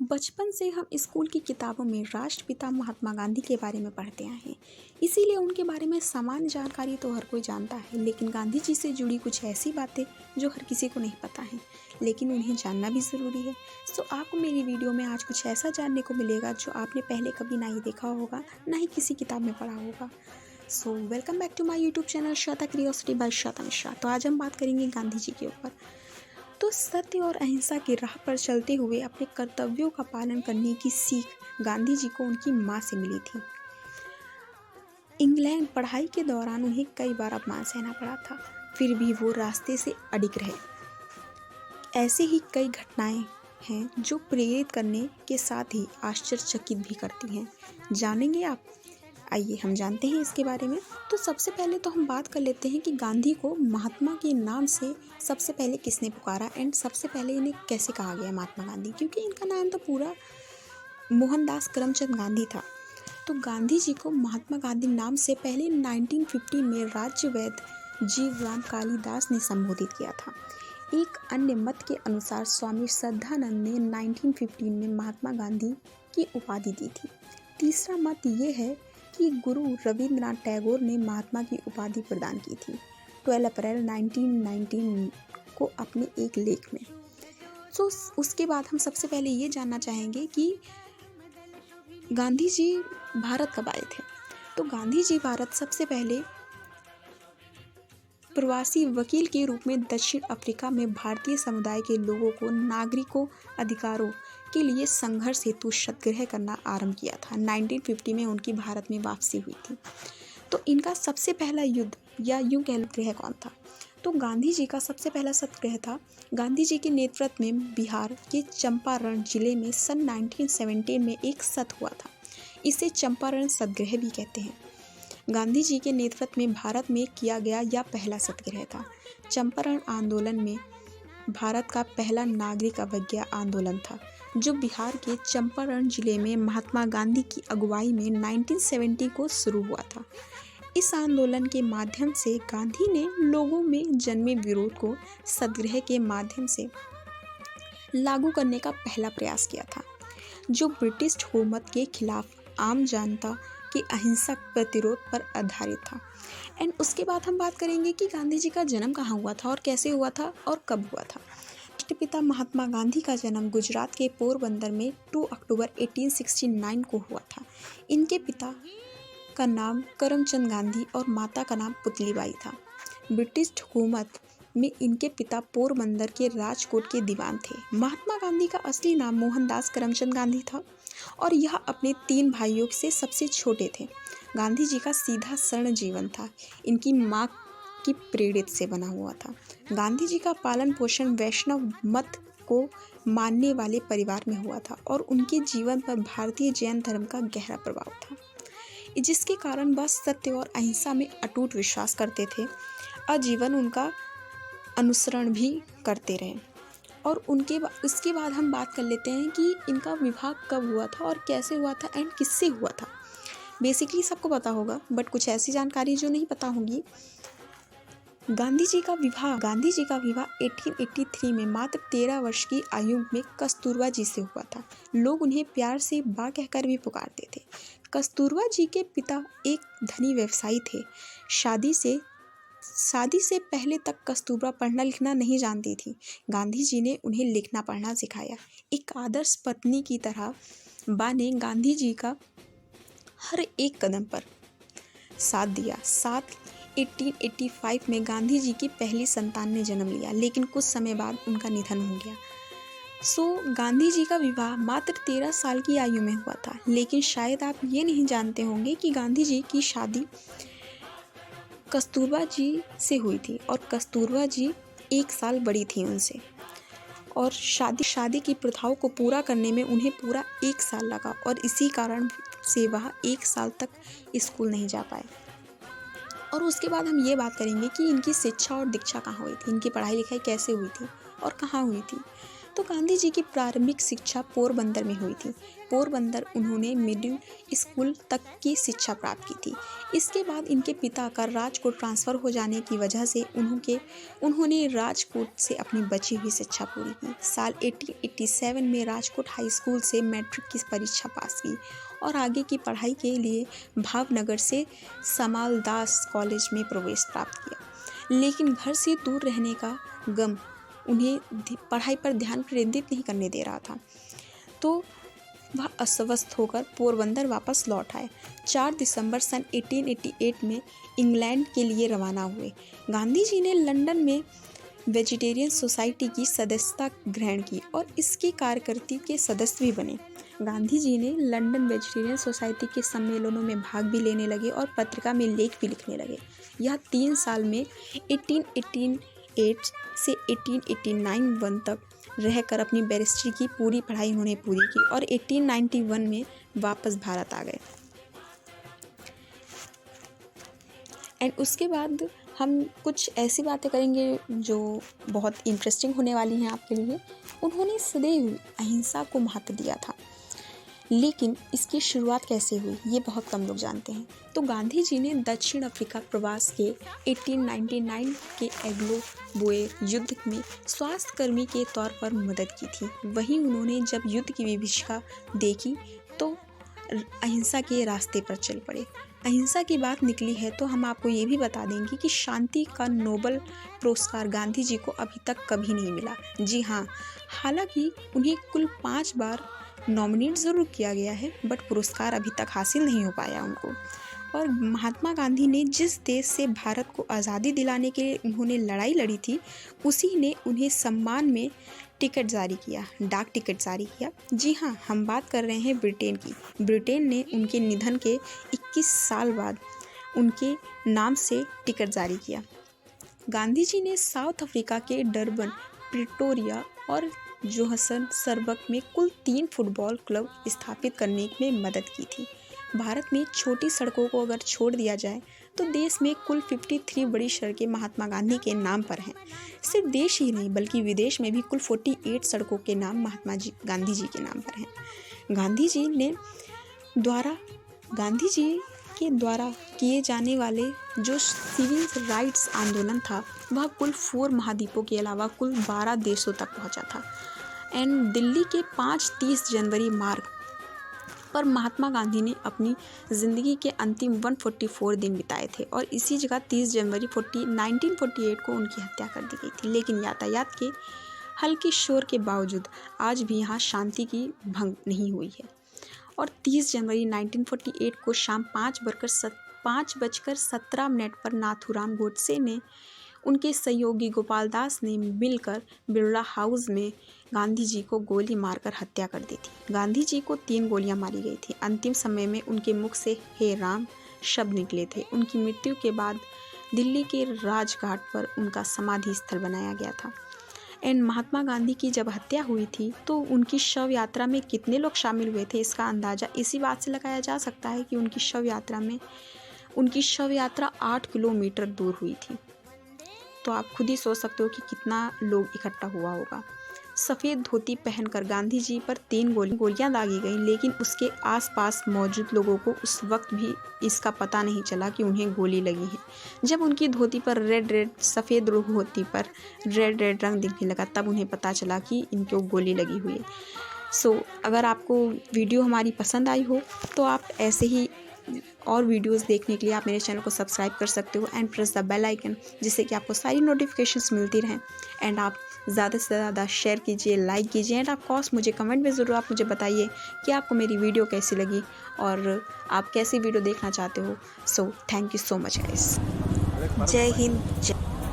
बचपन से हम स्कूल की किताबों में राष्ट्रपिता महात्मा गांधी के बारे में पढ़ते आए हैं। इसीलिए उनके बारे में सामान्य जानकारी तो हर कोई जानता है, लेकिन गांधी जी से जुड़ी कुछ ऐसी बातें जो हर किसी को नहीं पता है, लेकिन उन्हें जानना भी ज़रूरी है। सो आपको मेरी वीडियो में आज कुछ ऐसा जानने को मिलेगा जो आपने पहले कभी ना ही देखा होगा, ना ही किसी किताब में पढ़ा होगा। So welcome back to my YouTube channel Shweta curiosity by Shweta Mishra. तो आज हम बात करेंगे गांधी जी के ऊपर। तो सत्य और अहिंसा की राह पर चलते हुए अपने कर्तव्यों का पालन करने की सीख गांधी जी को उनकी माँ से मिली थी। इंग्लैंड पढ़ाई के दौरान उन्हें कई बार अपमान सहना पड़ा था, फिर भी वो रास्ते से अडिग रहे। ऐसे ही कई घटनाएं हैं जो प्रेरित करने के साथ ही आश्चर्यचकित भी करती हैं। जानेंगे आप? आइए हम जानते हैं इसके बारे में। तो सबसे पहले तो हम बात कर लेते हैं कि गांधी को महात्मा के नाम से सबसे पहले किसने पुकारा एंड सबसे पहले इन्हें कैसे कहा गया महात्मा गांधी, क्योंकि इनका नाम तो पूरा मोहनदास करमचंद गांधी था। तो गांधी जी को महात्मा गांधी नाम से पहले 1950 में राज्य वैद्य जीवराम कालिदास ने संबोधित किया था। एक अन्य मत के अनुसार स्वामी श्रद्धानंद ने 1915 में महात्मा गांधी की उपाधि दी थी। तीसरा मत ये है कि गुरु रविंद्रनाथ टैगोर ने महात्मा की उपाधि प्रदान की थी 12 अप्रैल 1919 को अपने एक लेख में। उसके बाद हम सबसे पहले ये जानना चाहेंगे कि गांधी जी भारत कब आए थे। तो गांधी जी भारत सबसे पहले प्रवासी वकील के रूप में दक्षिण अफ्रीका में भारतीय समुदाय के लोगों को नागरिकों अधिकारों के लिए संघर्ष हेतु सत्याग्रह करना आरंभ किया था। 1950 में उनकी भारत में वापसी हुई थी। तो इनका सबसे पहला युद्ध या यूं कह सत्याग्रह कौन था? तो गांधी जी का सबसे पहला सत्याग्रह था। गांधी जी के नेतृत्व में बिहार के चंपारण जिले में सन 1917 में एक सत्य हुआ था। इसे चंपारण सत्याग्रह भी कहते हैं। गांधी जी के नेतृत्व में भारत में किया गया यह पहला सत्याग्रह था। चंपारण आंदोलन में भारत का पहला नागरिक अवज्ञा आंदोलन था, जो बिहार के चंपारण जिले में महात्मा गांधी की अगुवाई में 1970 को शुरू हुआ था। इस आंदोलन के माध्यम से गांधी ने लोगों में जन्मे विरोध को सत्याग्रह के माध्यम से लागू करने का पहला प्रयास किया था, जो ब्रिटिश हुकूमत के खिलाफ आम जनता के अहिंसक प्रतिरोध पर आधारित था। एंड उसके बाद हम बात करेंगे कि गांधी जी का जन्म कहाँ हुआ था और कैसे हुआ था और कब हुआ था। राष्ट्रपिता महात्मा गांधी का जन्म गुजरात के पोरबंदर में 2 अक्टूबर 1869 को हुआ था। इनके पिता का नाम करमचंद गांधी और माता का नाम पुतलीबाई था। ब्रिटिश हुकूमत में इनके पिता पोरबंदर के राजकोट के दीवान थे। महात्मा गांधी का असली नाम मोहनदास करमचंद गांधी था और यह अपने 3 भाइयों से सबसे छोटे थे। गांधी जी का सीधा सरल जीवन था। इनकी माँ की प्रेरित से बना हुआ था। गांधी जी का पालन पोषण वैष्णव मत को मानने वाले परिवार में हुआ था और उनके जीवन पर भारतीय जैन धर्म का गहरा प्रभाव था, जिसके कारण वह सत्य और अहिंसा में अटूट विश्वास करते थे। आजीवन उनका अनुसरण भी करते रहे। और उसके बाद हम बात कर लेते हैं कि इनका विवाह कब हुआ था और कैसे हुआ था एंड किससे हुआ था। बेसिकली सबको पता होगा, बट कुछ ऐसी जानकारी जो नहीं पता होगी। गांधी जी का विवाह 1883 में मात्र 13 वर्ष की आयु में कस्तूरबा जी से हुआ था। लोग उन्हें प्यार से बा कहकर भी पुकारते थे। कस्तूरबा जी के पिता एक धनी व्यवसायी थे। शादी से पहले तक कस्तूरबा पढ़ना लिखना नहीं जानती थी। गांधी जी ने उन्हें लिखना पढ़ना सिखाया। एक आदर्श पत्नी की तरह बा ने गांधी जी का हर एक कदम पर साथ दिया। 1885 में गांधी जी की पहली संतान ने जन्म लिया, लेकिन कुछ समय बाद उनका निधन हो गया। गांधी जी का विवाह मात्र 13 साल की आयु में हुआ था। लेकिन शायद आप ये नहीं जानते होंगे कि गांधी जी की शादी कस्तूरबा जी से हुई थी और कस्तूरबा जी 1 साल बड़ी थी उनसे, और शादी की प्रथाओं को पूरा करने में उन्हें पूरा 1 साल लगा और इसी कारण से वह 1 साल तक स्कूल नहीं जा पाए। और उसके बाद हम ये बात करेंगे कि इनकी शिक्षा और दीक्षा कहाँ हुई थी, इनकी पढ़ाई लिखाई कैसे हुई थी और कहाँ हुई थी। तो गांधी जी की प्रारंभिक शिक्षा पोरबंदर में हुई थी। पोरबंदर उन्होंने मिडिल स्कूल तक की शिक्षा प्राप्त की थी। इसके बाद इनके पिता का राजकोट ट्रांसफ़र हो जाने की वजह से उन्होंने राजकोट से अपनी बची हुई शिक्षा पूरी की। साल 1887 में राजकोट हाई स्कूल से मैट्रिक की परीक्षा पास की और आगे की पढ़ाई के लिए भावनगर से समालदास कॉलेज में प्रवेश प्राप्त किया। लेकिन घर से दूर रहने का गम उन्हें पढ़ाई पर ध्यान केंद्रित नहीं करने दे रहा था, तो वह अस्वस्थ होकर पोरबंदर वापस लौट आए। 4 दिसंबर सन 1888 में इंग्लैंड के लिए रवाना हुए। गांधी जी ने लंदन में वेजिटेरियन सोसाइटी की सदस्यता ग्रहण की और इसकी कार्यकारिणी के सदस्य भी बने। गांधी जी ने लंदन वेजिटेरियन सोसाइटी के सम्मेलनों में भाग भी लेने लगे और पत्रिका में लेख भी लिखने लगे। यह 3 साल में 1888 से 1889 तक रहकर अपनी बैरिस्ट्री की पूरी पढ़ाई उन्होंने पूरी की और 1891 में वापस भारत आ गए। एंड उसके बाद हम कुछ ऐसी बातें करेंगे जो बहुत इंटरेस्टिंग होने वाली हैं आपके लिए। उन्होंने सदैव अहिंसा को महत्व दिया था, लेकिन इसकी शुरुआत कैसे हुई ये बहुत कम लोग जानते हैं। तो गांधी जी ने दक्षिण अफ्रीका प्रवास के 1899 के एग्लो बोएर युद्ध में स्वास्थ्य कर्मी के तौर पर मदद की थी। वहीं उन्होंने जब युद्ध की विभीषिका देखी तो अहिंसा के रास्ते पर चल पड़े। अहिंसा की बात निकली है तो हम आपको ये भी बता देंगे कि शांति का नोबेल पुरस्कार गांधी जी को अभी तक कभी नहीं मिला। जी हाँ, हालांकि उन्हें कुल 5 बार नॉमिनेट ज़रूर किया गया है, बट पुरस्कार अभी तक हासिल नहीं हो पाया उनको। और महात्मा गांधी ने जिस देश से भारत को आज़ादी दिलाने के लिए उन्होंने लड़ाई लड़ी थी, उसी ने उन्हें सम्मान में टिकट जारी किया, डाक टिकट जारी किया। जी हाँ, हम बात कर रहे हैं ब्रिटेन की। ब्रिटेन ने उनके निधन के 21 साल बाद उनके नाम से टिकट जारी किया। गांधी जी ने साउथ अफ्रीका के डरबन, प्रिटोरिया और जोहान्सबर्ग में कुल 3 फुटबॉल क्लब स्थापित करने में मदद की थी। भारत में छोटी सड़कों को अगर छोड़ दिया जाए तो देश में कुल 53 बड़ी सड़कें महात्मा गांधी के नाम पर हैं। सिर्फ देश ही नहीं बल्कि विदेश में भी कुल 48 सड़कों के नाम गांधी जी के नाम पर हैं। गांधी जी के द्वारा किए जाने वाले जो सिविल राइट्स आंदोलन था वह कुल 4 महाद्वीपों के अलावा कुल 12 देशों तक पहुंचा था। एंड दिल्ली के 5-30 जनवरी मार्ग पर महात्मा गांधी ने अपनी ज़िंदगी के अंतिम 144 दिन बिताए थे और इसी जगह 30 जनवरी 1948 को उनकी हत्या कर दी गई थी। लेकिन यातायात के हल्के शोर के बावजूद आज भी यहाँ शांति की भंग नहीं हुई है। और 30 जनवरी 1948 को शाम 5:17 पर नाथूराम गोडसे ने उनके सहयोगी गोपाल दास ने मिलकर बिरला हाउस में गांधी जी को गोली मारकर हत्या कर दी थी। गांधी जी को 3 गोलियां मारी गई थी। अंतिम समय में उनके मुख से हे राम शब्द निकले थे। उनकी मृत्यु के बाद दिल्ली के राजघाट पर उनका समाधि स्थल बनाया गया था। एंड महात्मा गांधी की जब हत्या हुई थी तो उनकी शव यात्रा में कितने लोग शामिल हुए थे इसका अंदाज़ा इसी बात से लगाया जा सकता है कि उनकी शव यात्रा 8 किलोमीटर दूर हुई थी। तो आप खुद ही सोच सकते हो कि कितना लोग इकट्ठा हुआ होगा। सफ़ेद धोती पहनकर गांधी जी पर 3 गोलियां दागी गई, लेकिन उसके आसपास मौजूद लोगों को उस वक्त भी इसका पता नहीं चला कि उन्हें गोली लगी है। जब उनकी धोती पर सफ़ेद धोती पर रेड रंग दिखने लगा तब उन्हें पता चला कि इनको गोली लगी हुई है। अगर आपको वीडियो हमारी पसंद आई हो तो आप ऐसे ही और वीडियोस देखने के लिए आप मेरे चैनल को सब्सक्राइब कर सकते हो and press the bell icon, जिससे कि आपको सारी नोटिफिकेशंस मिलती रहें। एंड आप ज़्यादा से ज़्यादा शेयर कीजिए, लाइक कीजिए एंड ऑफ कोर्स मुझे कमेंट में ज़रूर आप मुझे बताइए कि आपको मेरी वीडियो कैसी लगी और आप कैसी वीडियो देखना चाहते हो। Thank you so much guys. जय हिंद।